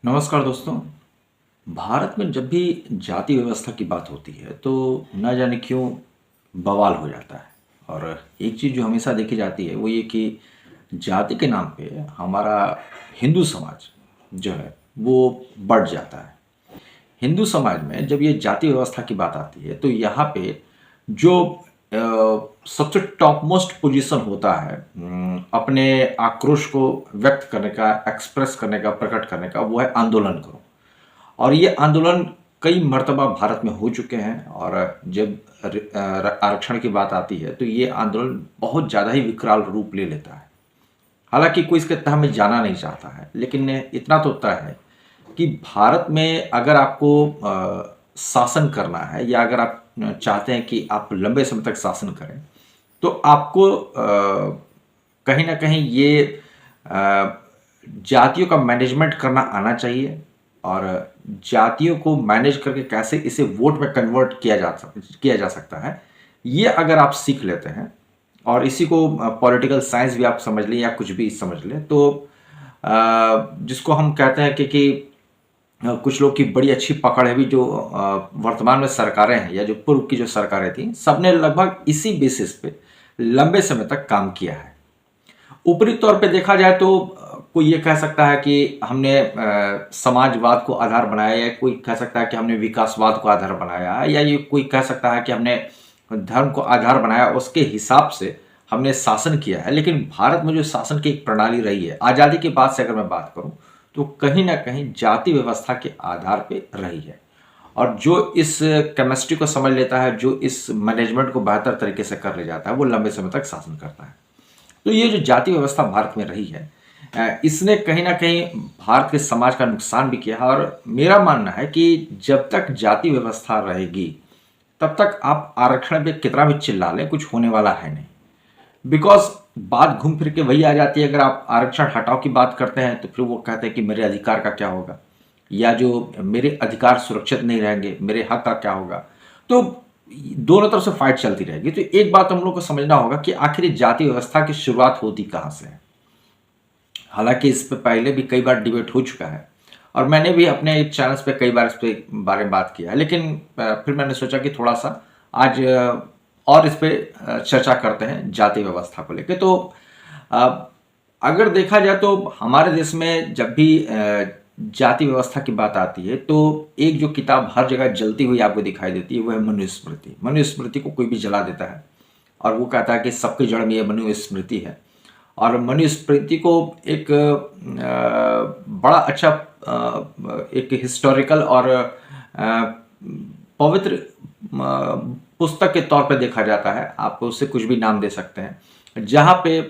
नमस्कार दोस्तों। भारत में जब भी जाति व्यवस्था की बात होती है तो न जाने क्यों बवाल हो जाता है। और एक चीज़ जो हमेशा देखी जाती है वो ये कि जाति के नाम पे हमारा हिंदू समाज जो है वो बढ़ जाता है। हिंदू समाज में जब ये जाति व्यवस्था की बात आती है तो यहाँ पे जो सबसे टॉप मोस्ट पोजीशन होता है अपने आक्रोश को व्यक्त करने का, एक्सप्रेस करने का, प्रकट करने का, वो है आंदोलन करो। और ये आंदोलन कई मर्तबा भारत में हो चुके हैं। और जब आरक्षण की बात आती है तो ये आंदोलन बहुत ज़्यादा ही विकराल रूप ले लेता है। हालांकि कोई इसके तह में जाना नहीं चाहता है, लेकिन इतना तो तय है कि भारत में अगर आपको शासन करना है या अगर आप चाहते हैं कि आप लंबे समय तक शासन करें तो आपको कहीं ना कहीं ये जातियों का मैनेजमेंट करना आना चाहिए। और जातियों को मैनेज करके कैसे इसे वोट में कन्वर्ट किया जा सकता है, ये अगर आप सीख लेते हैं और इसी को पॉलिटिकल साइंस भी आप समझ लें या कुछ भी समझ लें तो जिसको हम कहते हैं कि कुछ लोग की बड़ी अच्छी पकड़ है भी जो वर्तमान में सरकारें हैं या जो पूर्व की जो सरकारें थी, सबने लगभग इसी बेसिस पे लंबे समय तक काम किया है। ऊपरी तौर पे देखा जाए तो कोई ये कह सकता है कि हमने समाजवाद को आधार बनाया, या कोई कह सकता है कि हमने विकासवाद को आधार बनाया है, या ये कोई कह सकता है कि हमने धर्म को आधार बनाया, उसके हिसाब से हमने शासन किया है। लेकिन भारत में जो शासन की एक प्रणाली रही है आज़ादी के बाद से, अगर मैं बात करूं तो कहीं ना कहीं जाति व्यवस्था के आधार पे रही है। और जो इस केमिस्ट्री को समझ लेता है, जो इस मैनेजमेंट को बेहतर तरीके से कर ले जाता है, वो लंबे समय तक शासन करता है। तो ये जो जाति व्यवस्था भारत में रही है, इसने कहीं ना कहीं भारत के समाज का नुकसान भी किया है। और मेरा मानना है कि जब तक जाति व्यवस्था रहेगी तब तक आप आरक्षण पे कितना भी चिल्ला लें, कुछ होने वाला है नहीं। बिकॉज बात घूम फिर के वही आ जाती है, अगर आप आरक्षण हटाओ की बात करते हैं तो फिर वो कहते हैं कि मेरे अधिकार का क्या होगा, या जो मेरे अधिकार सुरक्षित नहीं रहेंगे, मेरे हक का क्या होगा। तो दोनों तरफ से फाइट चलती रहेगी। तो एक बात हम लोग को समझना होगा कि आखिर जाति व्यवस्था की शुरुआत होती कहाँ से है। हालांकि इस पे पहले भी कई बार डिबेट हो चुका है और मैंने भी अपने चैनल्स पे कई बार इस पे बारे में बात किया है, लेकिन फिर मैंने सोचा कि थोड़ा सा आज और इस पे चर्चा करते हैं जाति व्यवस्था को लेकर। तो अगर देखा जाए तो हमारे देश में जब भी जाति व्यवस्था की बात आती है तो एक जो किताब हर जगह जलती हुई आपको दिखाई देती है वो है मनुस्मृति। मनुस्मृति को कोई भी जला देता है और वो कहता है कि सबकी जड़ में ये मनुस्मृति है। और मनुस्मृति को एक बड़ा अच्छा एक हिस्टोरिकल और पवित्र पुस्तक के तौर पे देखा जाता है। आप उससे कुछ भी नाम दे सकते हैं, जहाँ पे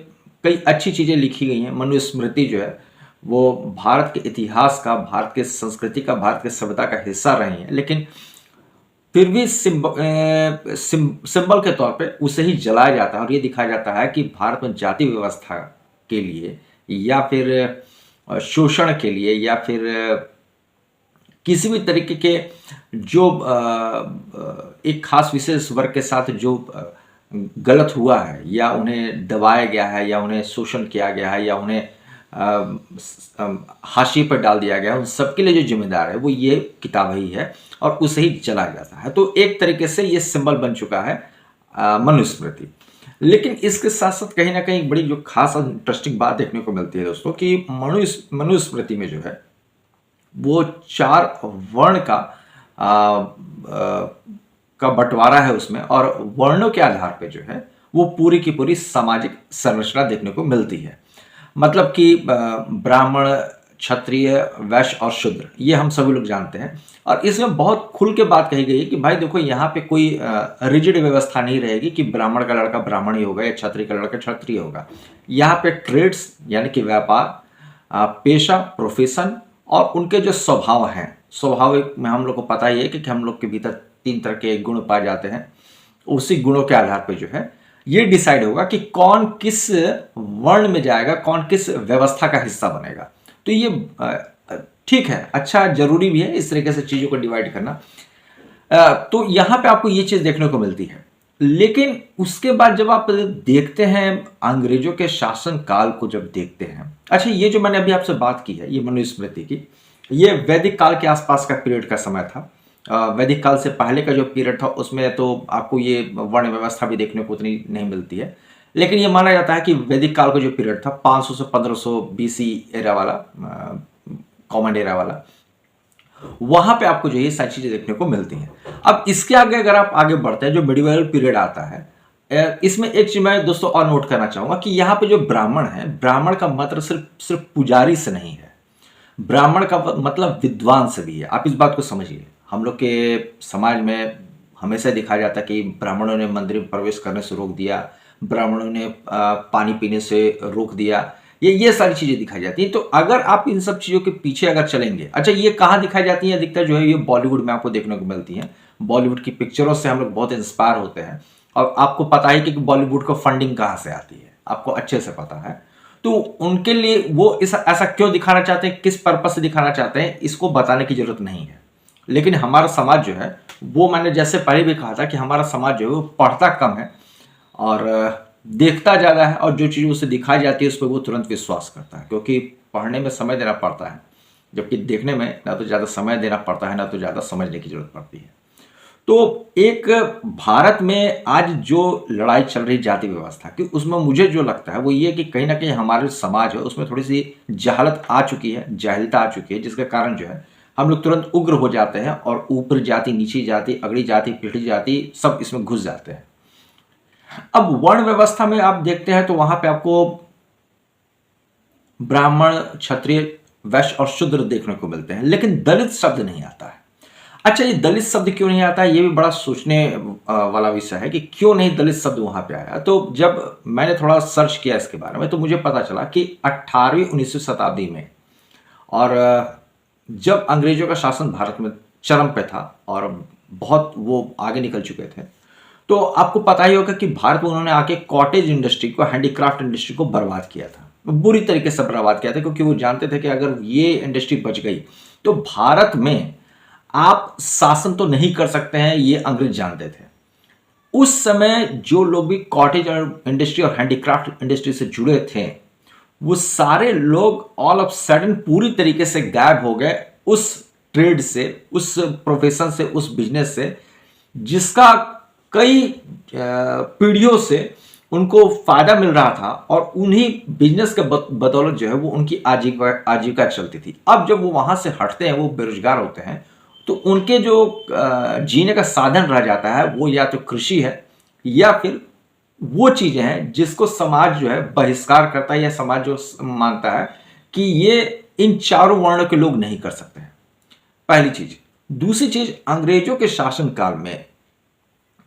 कई अच्छी चीज़ें लिखी गई हैं। मनुस्मृति जो है वो भारत के इतिहास का, भारत के संस्कृति का, भारत के सभ्यता का हिस्सा रही है, लेकिन फिर भी सिंबल के तौर पे उसे ही जलाया जाता है और ये दिखाया जाता है कि भारत में जाति व्यवस्था के लिए या फिर शोषण के लिए या फिर किसी भी तरीके के जो एक खास विशेष वर्ग के साथ जो गलत हुआ है या उन्हें दबाया गया है या उन्हें शोषण किया गया है या उन्हें हाशिए पर डाल दिया गया है, उन सबके लिए जो जिम्मेदार है वो ये किताब ही है और उसे ही जलाया जाता है। तो एक तरीके से ये सिंबल बन चुका है मनुस्मृति। लेकिन इसके साथ साथ कहीं ना कहीं बड़ी जो खास और इंटरेस्टिंग बात देखने को मिलती है दोस्तों कि मनुस्मृति में जो है वो 4 वर्ण का बंटवारा है उसमें, और वर्णों के आधार पे जो है वो पूरी की पूरी सामाजिक संरचना देखने को मिलती है। मतलब कि ब्राह्मण, क्षत्रिय, वैश्य और शूद्र, ये हम सभी लोग जानते हैं। और इसमें बहुत खुल के बात कही गई है कि भाई देखो, यहाँ पे कोई रिजिड व्यवस्था नहीं रहेगी कि ब्राह्मण का लड़का ब्राह्मण ही होगा या क्षत्रिय का लड़का क्षत्रिय होगा। यहाँ पे ट्रेड्स यानी कि व्यापार, पेशा, प्रोफेशन और उनके जो स्वभाव हैं, स्वाभाविक में हम लोग को पता ही है कि हम लोग के भीतर 3 तरह के गुण पाए जाते हैं। उसी गुणों के आधार पर जो है ये डिसाइड होगा कि कौन किस वर्ण में जाएगा, कौन किस व्यवस्था का हिस्सा बनेगा। तो ये ठीक है, अच्छा, जरूरी भी है इस तरीके से चीज़ों को डिवाइड करना। तो यहाँ पे आपको ये चीज़ देखने को मिलती है। लेकिन उसके बाद जब आप देखते हैं अंग्रेजों के शासन काल को, जब देखते हैं, अच्छा, ये जो मैंने अभी आपसे बात की है ये मनुस्मृति की, ये वैदिक काल के आसपास का पीरियड का समय था। वैदिक काल से पहले का जो पीरियड था उसमें तो आपको ये वर्ण व्यवस्था भी देखने को उतनी नहीं मिलती है। लेकिन ये माना जाता है कि वैदिक काल का जो पीरियड था 500 से 1500 बीसी एरा वाला, कॉमन एरा वाला, वहां पे आपको जो ये सारी चीजें देखने को मिलती हैं। अब इसके आगे अगर आप आगे बढ़ते हैं, जो मिडिवल पीरियड आता है, इसमें एक चीज मैं दोस्तों और नोट करना चाहूंगा कि यहाँ पे जो ब्राह्मण है, ब्राह्मण का मतलब सिर्फ सिर्फ पुजारी से नहीं है, ब्राह्मण का मतलब विद्वान से भी है। आप इस बात को समझिए। हम लोग के समाज में हमेशा देखा जाता है कि ब्राह्मणों ने मंदिर में प्रवेश करने से रोक दिया, ब्राह्मणों ने पानी पीने से रोक दिया, ये सारी चीजें दिखाई जाती हैं। तो अगर आप इन सब चीजों के पीछे अगर चलेंगे, अच्छा ये कहाँ दिखाई जाती है अधिकतर, जो है ये बॉलीवुड में आपको देखने को मिलती है। बॉलीवुड की पिक्चरों से हम लोग बहुत इंस्पायर होते हैं, और आपको पता है कि बॉलीवुड को फंडिंग कहाँ से आती है, आपको अच्छे से पता है। तो उनके लिए वो ऐसा क्यों दिखाना चाहते हैं, किस पर्पस से दिखाना चाहते हैं, इसको बताने की जरूरत नहीं है। लेकिन हमारा समाज जो है वो, मैंने जैसे पहले भी कहा था कि हमारा समाज जो है वो पढ़ता कम है और देखता ज़्यादा है, और जो चीज़ उसे दिखाई जाती है उस पर वो तुरंत विश्वास करता है, क्योंकि पढ़ने में समय देना पड़ता है, जबकि देखने में ना तो ज़्यादा समय देना पड़ता है, ना तो ज़्यादा समझने की जरूरत पड़ती है। तो एक भारत में आज जो लड़ाई चल रही जाति व्यवस्था की, उसमें मुझे जो लगता है वो ये कि कहीं ना कहीं हमारे समाज है उसमें थोड़ी सी जहालत आ चुकी है, जाहिलता आ चुकी है, जिसके कारण जो है हम लोग तुरंत उग्र हो जाते हैं और ऊपर जाति, नीची जाति, अगड़ी जाति, पिछड़ी जाति, सब इसमें घुस जाते हैं। अब वर्ण व्यवस्था में आप देखते हैं तो वहां पे आपको ब्राह्मण, क्षत्रिय, वैश्य और शूद्र देखने को मिलते हैं, लेकिन दलित शब्द नहीं आता है। अच्छा, ये दलित शब्द क्यों नहीं आता है, ये भी बड़ा सोचने वाला विषय है कि क्यों नहीं दलित शब्द वहां पे आया। तो जब मैंने थोड़ा सर्च किया इसके बारे में तो मुझे पता चला कि 18वीं 19वीं शताब्दी में, और जब अंग्रेजों का शासन भारत में चरम पे था और बहुत वो आगे निकल चुके थे, तो आपको पता ही होगा कि भारत में उन्होंने आके कॉटेज इंडस्ट्री को, हैंडीक्राफ्ट इंडस्ट्री को बर्बाद किया था, बुरी तरीके से बर्बाद किया था, क्योंकि वो जानते थे कि अगर ये इंडस्ट्री बच गई तो भारत में आप शासन तो नहीं कर सकते हैं, ये अंग्रेज जानते थे। उस समय जो लोग भी कॉटेज इंडस्ट्री और हैंडीक्राफ्ट इंडस्ट्री से जुड़े थे, वो सारे लोग ऑल ऑफ सडन पूरी तरीके से गायब हो गए उस ट्रेड से, उस प्रोफेशन से, उस बिजनेस से, जिसका कई पीढ़ियों से उनको फायदा मिल रहा था, और उन्हीं बिजनेस के बदौलत जो है वो उनकी आजीविका चलती थी। अब जब वो वहां से हटते हैं, वो बेरोजगार होते हैं, तो उनके जो जीने का साधन रह जाता है वो या तो कृषि है, या फिर वो चीजें हैं जिसको समाज जो है बहिष्कार करता है, या समाज जो मानता है कि ये इन चारों वर्णों के लोग नहीं कर सकते हैं। पहली चीज। दूसरी चीज, अंग्रेजों के शासनकाल में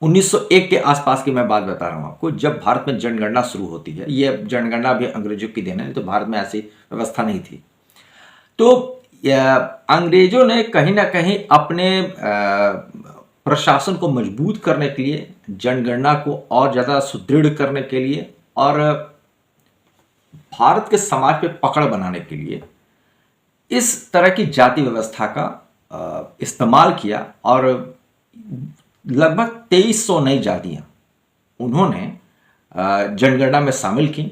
1901 के आसपास की मैं बात बता रहा हूं आपको, जब भारत में जनगणना शुरू होती है। ये जनगणना भी अंग्रेजों की देन है, नहीं तो भारत में ऐसी व्यवस्था नहीं थी। तो अंग्रेजों ने कहीं ना कहीं अपने प्रशासन को मजबूत करने के लिए, जनगणना को और ज्यादा सुदृढ़ करने के लिए, और भारत के समाज पे पकड़ बनाने के लिए इस तरह की जाति व्यवस्था का इस्तेमाल किया, और लगभग 2300 नई जातियां उन्होंने जनगणना में शामिल की।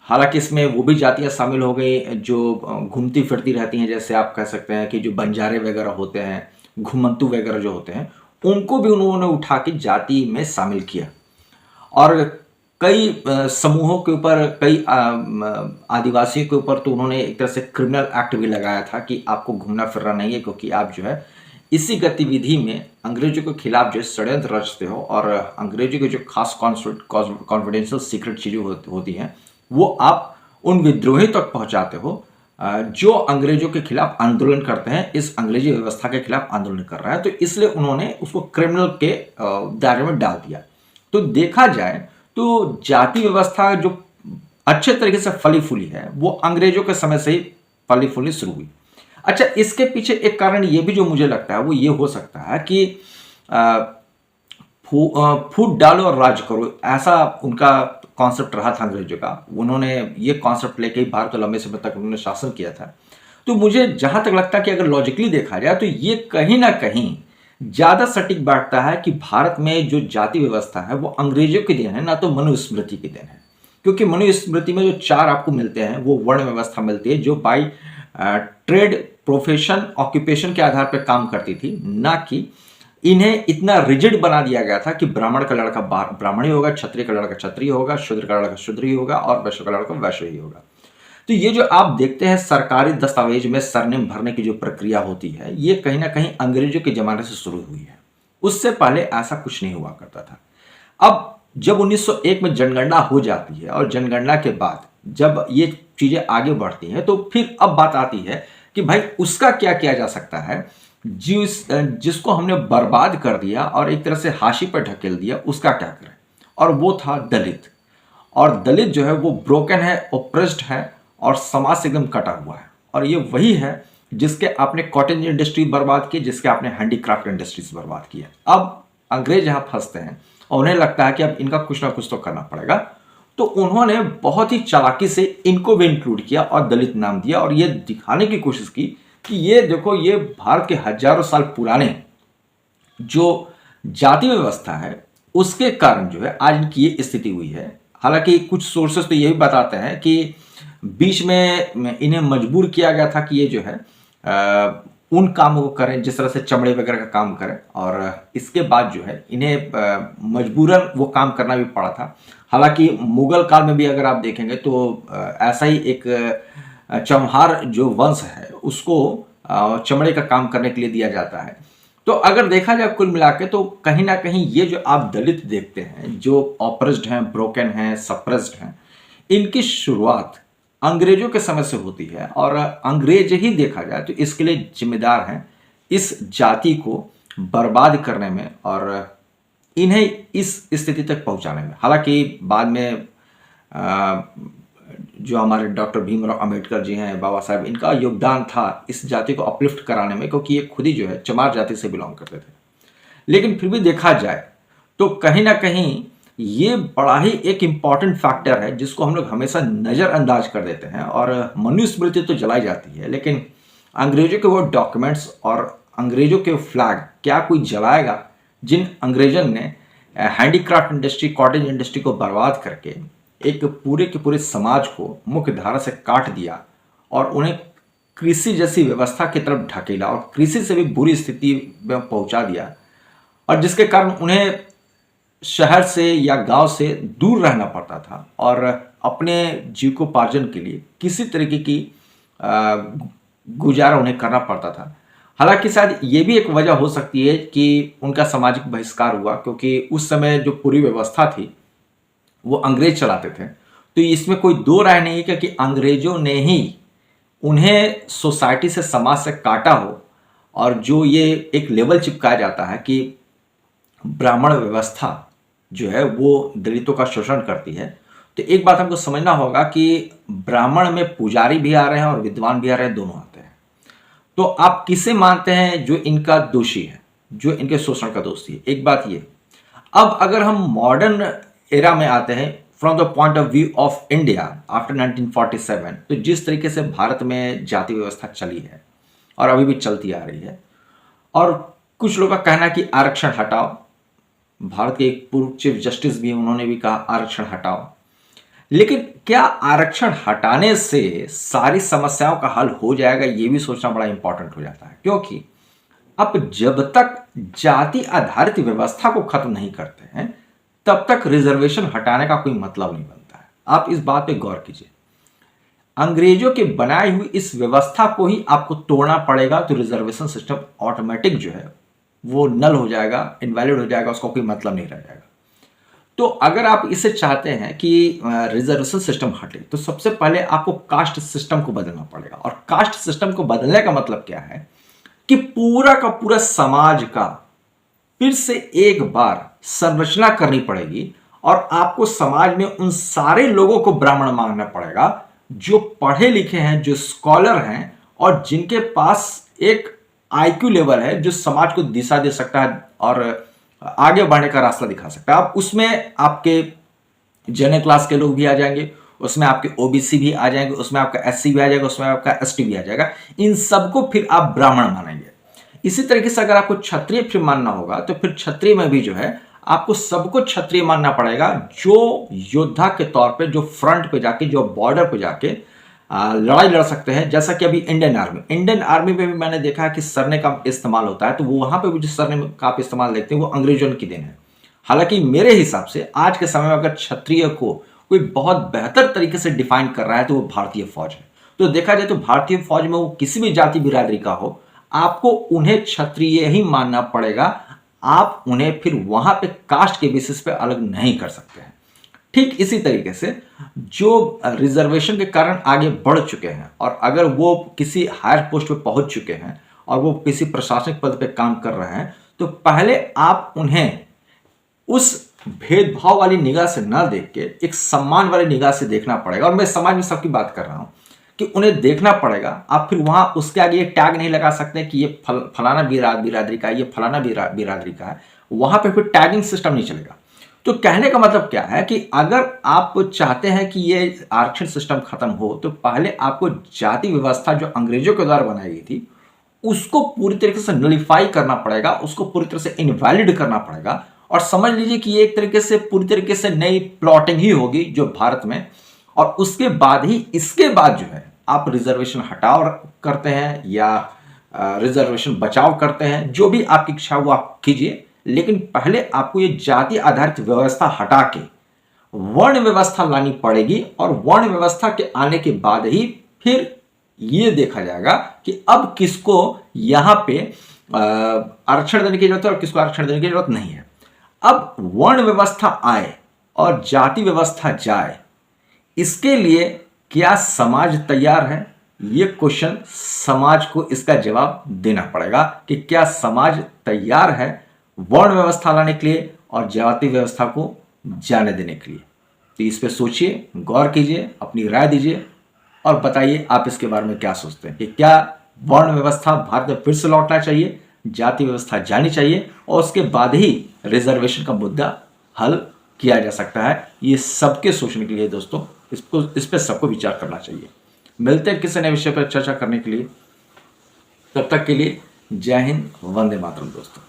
हालांकि इसमें वो भी जातियां शामिल हो गई जो घूमती फिरती रहती हैं, जैसे आप कह सकते हैं कि जो बंजारे वगैरह होते हैं, घुमंतू वगैरह जो होते हैं, उनको भी उन्होंने उठा के जाति में शामिल किया। और कई समूहों के ऊपर, कई आदिवासियों के ऊपर तो उन्होंने एक तरह से क्रिमिनल एक्ट भी लगाया था कि आपको घूमना फिरना नहीं है, क्योंकि आप जो है इसी गतिविधि में अंग्रेजों के खिलाफ जो षड्यंत्र रचते हो, और अंग्रेजों की जो खास कॉन्फिडेंशियल सीक्रेट चीजें होती हैं वो आप उन विद्रोही तक पहुंचाते हो जो अंग्रेजों के खिलाफ आंदोलन करते हैं, इस अंग्रेजी व्यवस्था के खिलाफ आंदोलन कर रहा है। तो इसलिए उन्होंने उसको क्रिमिनल के दायरे में डाल दिया। तो देखा जाए तो जाति व्यवस्था जो अच्छे तरीके से फली फूली है वो अंग्रेजों के समय से ही फली फूली शुरू हुई। अच्छा, इसके पीछे एक कारण ये भी जो मुझे लगता है वो ये हो सकता है कि फूट डालो और राज करो, ऐसा उनका कॉन्सेप्ट रहा था अंग्रेजों का। उन्होंने ये कॉन्सेप्ट लेके ही भारत को लंबे समय तक उन्होंने शासन किया था। तो मुझे जहां तक लगता है कि अगर लॉजिकली देखा जाए तो ये कहीं ना कहीं ज्यादा सटीक बैठता है कि भारत में जो जाति व्यवस्था है वो अंग्रेजों की देन है, ना तो मनुस्मृति की देन है। क्योंकि मनुस्मृति में जो चार आपको मिलते हैं वो वर्ण व्यवस्था मिलती है, जो बाई ट्रेड, प्रोफेशन, ऑक्यूपेशन के आधार पर काम करती थी, ना कि इन्हें इतना रिजिड बना दिया गया था कि ब्राह्मण का लड़का ब्राह्मण ही होगा, क्षत्रिय का लड़का क्षत्रिय होगा, शूद्र का लड़का शूद्र ही होगा और वैश्य का लड़का वैश्य ही होगा। तो ये जो आप देखते हैं सरकारी दस्तावेज में सरनेम भरने की जो प्रक्रिया होती है, ये कहीं ना कहीं अंग्रेजों के जमाने से शुरू हुई है। उससे पहले ऐसा कुछ नहीं हुआ करता था। अब जब 1901 में जनगणना हो जाती है और जनगणना के बाद जब ये चीजें आगे बढ़ती हैं, तो फिर अब बात आती है कि भाई उसका क्या किया जा सकता है, जिसको हमने बर्बाद कर दिया और एक तरह से हाशी पर ढकेल दिया, उसका क्या करें। और वो था दलित। और दलित जो है वो ब्रोकन है, ओप्रेस्ड है और समाज से एकदम कटा हुआ है। और ये वही है जिसके आपने कॉटेज इंडस्ट्री बर्बाद की, जिसके आपने हैंडीक्राफ्ट इंडस्ट्रीज बर्बाद की है। अब अंग्रेज यहाँ फंसते हैं और उन्हें लगता है कि अब इनका कुछ ना कुछ तो करना पड़ेगा, तो उन्होंने बहुत ही चालाकी से इनको भी इंक्लूड किया और दलित नाम दिया और ये दिखाने की कोशिश की कि ये देखो, ये भारत के हजारों साल पुराने जो जाति व्यवस्था है उसके कारण जो है आज इनकी ये स्थिति हुई है। हालांकि कुछ सोर्सेस तो ये भी बताते हैं कि बीच में इन्हें मजबूर किया गया था कि ये जो है उन कामों को करें जिस तरह से चमड़े वगैरह का काम करें, और इसके बाद जो है इन्हें मजबूरन वो काम करना भी पड़ा था। हालांकि मुगल काल में भी अगर आप देखेंगे तो ऐसा ही एक चमहार जो वंश है उसको चमड़े का काम करने के लिए दिया जाता है। तो अगर देखा जाए कुल मिला के, तो कहीं ना कहीं ये जो आप दलित देखते हैं जो ऑप्रेस्ड हैं, ब्रोकन हैं, सप्रेस्ड हैं, इनकी शुरुआत अंग्रेजों के समय से होती है। और अंग्रेज ही देखा जाए तो इसके लिए जिम्मेदार हैं इस जाति को बर्बाद करने में और इन्हें इस स्थिति तक पहुंचाने में। हालांकि बाद में जो हमारे डॉक्टर भीमराव अंबेडकर जी हैं, बाबा साहब, इनका योगदान था इस जाति को अपलिफ्ट कराने में, क्योंकि ये खुद ही जो है चमार जाति से बिलोंग करते थे। लेकिन फिर भी देखा जाए तो कहीं ना कहीं ये बड़ा ही एक इंपॉर्टेंट फैक्टर है जिसको हम लोग हमेशा नज़रअंदाज कर देते हैं। और मनुस्मृति तो जलाई जाती है, लेकिन अंग्रेजों के वो डॉक्यूमेंट्स और अंग्रेजों के फ्लैग क्या कोई जलाएगा जिन अंग्रेजों ने हैंडीक्राफ्ट इंडस्ट्री, कॉटेज इंडस्ट्री को बर्बाद करके एक पूरे के पूरे समाज को मुख्य धारा से काट दिया और उन्हें कृषि जैसी व्यवस्था की तरफ ढकेला और कृषि से भी बुरी स्थिति में पहुंचा दिया, और जिसके कारण उन्हें शहर से या गांव से दूर रहना पड़ता था और अपने जीविकोपार्जन के लिए किसी तरीके की गुजारा उन्हें करना पड़ता था। हालांकि शायद ये भी एक वजह हो सकती है कि उनका सामाजिक बहिष्कार हुआ, क्योंकि उस समय जो पूरी व्यवस्था थी वो अंग्रेज चलाते थे। तो इसमें कोई दो राय नहीं है कि अंग्रेजों ने ही उन्हें सोसाइटी से, समाज से काटा हो, और जो ये एक लेवल चिपकाया जाता है कि ब्राह्मण व्यवस्था जो है वो दलितों का शोषण करती है। तो एक बात हमको समझना होगा कि ब्राह्मण में पुजारी भी आ रहे हैं और विद्वान भी आ रहे हैं, दोनों आते हैं। तो आप किसे मानते हैं जो इनका दोषी है, जो इनके शोषण का दोषी है? एक बात ये। अब अगर हम मॉडर्न एरा में आते हैं, from the point of view of India after 1947, तो जिस तरीके से भारत में जाति व्यवस्था चली है और अभी भी चलती आ रही है, और कुछ लोगों का कहना कि आरक्षण हटाओ, भारत के एक पूर्व चीफ जस्टिस भी, उन्होंने भी कहा आरक्षण हटाओ। लेकिन क्या आरक्षण हटाने से सारी समस्याओं का हल हो जाएगा, ये भी सोचना बड़ा इंपॉर्टेंट हो जाता है। क्योंकि अब जब तक जाति आधारित व्यवस्था को खत्म नहीं करते हैं तब तक रिजर्वेशन हटाने का कोई मतलब नहीं बनता है। आप इस बात पे गौर कीजिए, अंग्रेजों के बनाई हुई इस व्यवस्था को ही आपको तोड़ना पड़ेगा, तो रिजर्वेशन सिस्टम ऑटोमेटिक जो है वो नल हो जाएगा, इनवैलिड हो जाएगा, उसका कोई मतलब नहीं रह जाएगा। तो अगर आप इसे चाहते हैं कि रिजर्वेशन सिस्टम हटे, तो सबसे पहले आपको कास्ट सिस्टम को बदलना पड़ेगा। और कास्ट सिस्टम को बदलने का मतलब क्या है कि पूरा का पूरा समाज का फिर से एक बार संरचना करनी पड़ेगी और आपको समाज में उन सारे लोगों को ब्राह्मण मानना पड़ेगा जो पढ़े लिखे हैं, जो स्कॉलर हैं और जिनके पास एक आईक्यू लेवल है, जो समाज को दिशा दे सकता है और आगे बढ़ने का रास्ता दिखा सकता है। अब उसमें आपके जनरल क्लास के लोग भी आ जाएंगे, उसमें आपके ओबीसी भी आ जाएंगे, उसमें आपका एससी भी आ जाएगा, उसमें आपका एसटी भी आ जाएगा। इन सबको फिर आप ब्राह्मण मानेंगे। इसी तरीके से अगर आपको क्षत्रिय फिर मानना होगा तो फिर क्षत्रिय में भी जो है आपको सबको क्षत्रिय मानना पड़ेगा, जो योद्धा के तौर पे, जो फ्रंट पे जाके, जो बॉर्डर पे जाके लड़ाई लड़ सकते हैं। जैसा कि अभी इंडियन आर्मी में भी मैंने देखा है कि सरने का इस्तेमाल होता है, तो वो वहाँ पे भी जो सरने का आप इस्तेमाल देखते हैं वो अंग्रेजों की देन है। हालांकि मेरे हिसाब से आज के समय में अगर क्षत्रिय को कोई बहुत बेहतर तरीके से डिफाइन कर रहा है तो वो भारतीय फौज है। तो देखा जाए तो भारतीय फौज में वो किसी भी जाति बिरादरी का हो, आपको उन्हें क्षत्रिय ही मानना पड़ेगा। आप उन्हें फिर वहां पे कास्ट के बेसिस पे अलग नहीं कर सकते हैं। ठीक इसी तरीके से जो रिजर्वेशन के कारण आगे बढ़ चुके हैं और अगर वो किसी हायर पोस्ट पे पहुंच चुके हैं और वो किसी प्रशासनिक पद पे काम कर रहे हैं, तो पहले आप उन्हें उस भेदभाव वाली निगाह से ना देख के एक सम्मान वाली निगाह से देखना पड़ेगा। और मैं समाज में सबकी बात कर रहा हूं कि उन्हें देखना पड़ेगा। आप फिर वहां उसके आगे ये टैग नहीं लगा सकते कि ये फलाना बिरादरी का है, ये फलाना बिरादरी का है। वहां पे फिर टैगिंग सिस्टम नहीं चलेगा। तो कहने का मतलब क्या है कि अगर आप चाहते हैं कि ये आरक्षण सिस्टम खत्म हो, तो पहले आपको जाति व्यवस्था जो अंग्रेजों के द्वारा बनाई गई थी उसको पूरी तरीके से नलिफाई करना पड़ेगा, उसको पूरी तरह से इनवैलिड करना पड़ेगा। और समझ लीजिए कि ये एक तरीके से पूरी तरीके से नई प्लॉटिंग ही होगी जो भारत में। और उसके बाद ही इसके बाद जो है आप रिजर्वेशन हटाओ करते हैं या रिजर्वेशन बचाव करते हैं, जो भी आपकी इच्छा वो आप कीजिए। लेकिन पहले आपको ये जाति आधारित व्यवस्था हटा के वर्ण व्यवस्था लानी पड़ेगी। और वर्ण व्यवस्था के आने के बाद ही फिर ये देखा जाएगा कि अब किसको यहां पे आरक्षण देने की जरूरत है और किसको आरक्षण देने की जरूरत नहीं है। अब वर्ण व्यवस्था आए और जाति व्यवस्था जाए, इसके लिए क्या समाज तैयार है? ये क्वेश्चन समाज को इसका जवाब देना पड़ेगा कि क्या समाज तैयार है वर्ण व्यवस्था लाने के लिए और जाति व्यवस्था को जाने देने के लिए। तो इस पे सोचिए, गौर कीजिए, अपनी राय दीजिए और बताइए आप इसके बारे में क्या सोचते हैं कि क्या वर्ण व्यवस्था भारत में फिर से लौटना चाहिए, जाति व्यवस्था जानी चाहिए और उसके बाद ही रिजर्वेशन का मुद्दा हल किया जा सकता है। ये सबके सोचने के लिए दोस्तों, इस पर सबको विचार करना चाहिए। मिलते हैं किसी नए विषय पर चर्चा करने के लिए। तब तक के लिए जय हिंद, वंदे मातरम दोस्तों।